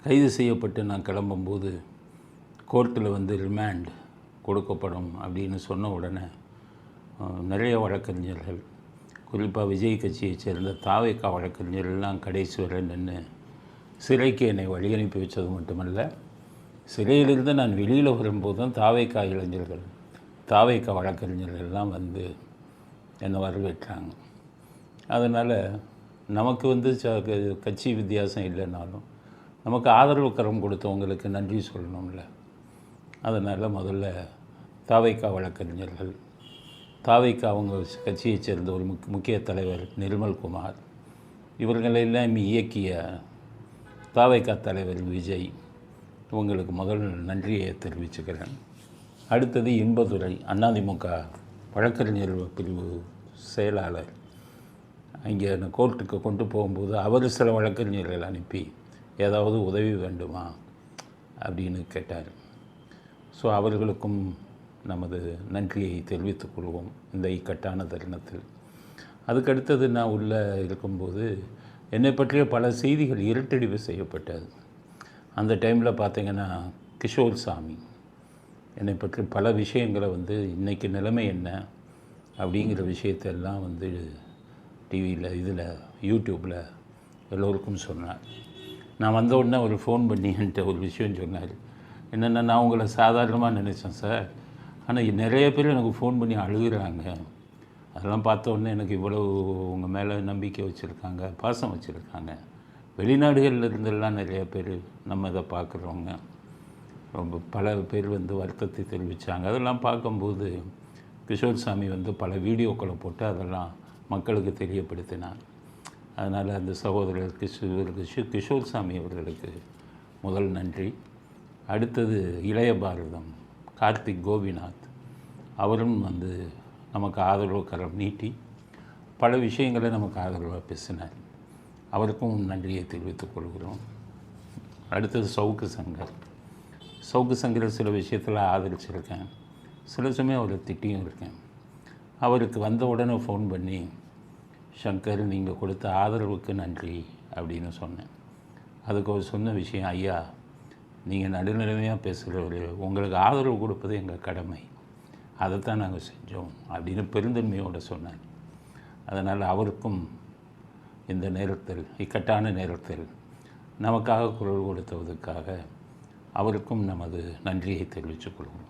கைது செய்யப்பட்டு நான் கிளம்பும்போது கோர்ட்டில் வந்து ரிமாண்ட் கொடுக்கப்படும் அப்படின்னு சொன்ன உடனே நிறைய வழக்கறிஞர்கள், குறிப்பாக விஜய் கட்சியைச் சேர்ந்த தாவேகா வழக்கறிஞர்கள்லாம் கடைசி வரை நின்று சிறைக்கு என்னை வழி அனுப்பி வச்சது மட்டுமல்ல, சிறையிலிருந்து நான் வெளியில் வரும்போதும் தாவேகா இளைஞர்கள், தாவேகா வழக்கறிஞர்கள்லாம் வந்து என்னை வரவேற்றாங்க. அதனால் நமக்கு வந்து கட்சி வித்தியாசம் இல்லைனாலும் நமக்கு ஆதரவு கரம் கொடுத்தவங்களுக்கு நன்றி சொல்லணும்ல. அதனால் முதல்ல தாவேகா வழக்கறிஞர்கள், தாவேகா அவங்க கட்சியைச் சேர்ந்த ஒரு முக்கிய தலைவர் நிர்மல்குமார், இவர்களெல்லாம் இயக்கிய தாவேகா தலைவர் விஜய், இவங்களுக்கு முதல் நன்றியை தெரிவிச்சுக்கிறேன். அடுத்தது இன்பதுரை, அதிமுக வழக்கறிஞர் பிரிவு செயலாளர். அங்கே கோர்ட்டுக்கு கொண்டு போகும்போது அவர் சில வழக்கறிஞர்கள் அனுப்பி ஏதாவது உதவி வேண்டுமா அப்படின்னு கேட்டார். ஸோ அவர்களுக்கும் நமது நன்றியை தெரிவித்துக் கொள்வோம் இந்த இக்கட்டான தருணத்தில். அதுக்கடுத்தது நான் உள்ளே இருக்கும்போது என்னை பற்றிய பல செய்திகள் இருட்டடிப்பு செய்யப்பட்டது. அந்த டைமில் பார்த்திங்கன்னா கிஷோர் சாமி என்னை பற்றி பல விஷயங்களை வந்து இன்றைக்கி நிலைமை என்ன அப்படிங்கிற விஷயத்தெல்லாம் வந்து டிவியில் இதில் யூடியூப்பில் எல்லோருக்கும் சொன்னார். நான் வந்த உடனே ஒரு ஃபோன் பண்ணி என்கிட்ட ஒரு விஷயம் சொன்னார். என்னென்னா, நான் உங்களை சாதாரணமாக நினச்சேன் சார், ஆனால் நிறைய பேர் எனக்கு ஃபோன் பண்ணி அழுகுறாங்க. அதெல்லாம் பார்த்த உடனே எனக்கு இவ்வளோ உங்கள் மேலே நம்பிக்கை வச்சுருக்காங்க, பாசம் வச்சுருக்காங்க. வெளிநாடுகளில் இருந்தெல்லாம் நிறைய பேர் நம்ம இதை பார்க்குறவங்க ரொம்ப பல பேர் வந்து வருத்தத்தை தெரிவித்தாங்க. அதெல்லாம் பார்க்கும்போது கிஷோர் சாமி வந்து பல வீடியோக்களை போட்டு அதெல்லாம் மக்களுக்கு தெரியப்படுத்தினார். அதனால் அந்த சகோதரர் கிஷோர் சாமி அவர்களுக்கு முதல் நன்றி. அடுத்தது இளைய பாரதம் கார்த்திக் கோபிநாத், அவரும் வந்து நமக்கு ஆதரவு கரம் நீட்டி பல விஷயங்களை நமக்கு ஆதரவாக பேசினார். அவருக்கும் நன்றியை தெரிவித்துக் கொள்கிறோம். அடுத்தது சவுக்கு சங்கர் சில விஷயத்தில் ஆதரிச்சிருக்கேன், சில சமயம் அவரை திட்டியும் இருக்கேன். அவருக்கு வந்த உடனே ஃபோன் பண்ணி, சங்கர் நீங்கள் கொடுத்த ஆதரவுக்கு நன்றி அப்படின்னு சொன்னேன். அதுக்கு அவர் சொன்ன விஷயம், ஐயா நீங்கள் நடுநிலைமையாக பேசுகிறவர், உங்களுக்கு ஆதரவு கொடுப்பது எங்கள் கடமை, அதைத்தான் நாங்கள் செஞ்சோம் அப்படின்னு பெருந்தன்மையோடு சொன்னார். அதனால் அவருக்கும் இந்த நேரத்தில், இக்கட்டான நேரத்தில் நமக்காக குரல் கொடுத்ததற்காக அவருக்கும் நமது நன்றியை தெரிவித்துக் கொள்வோம்.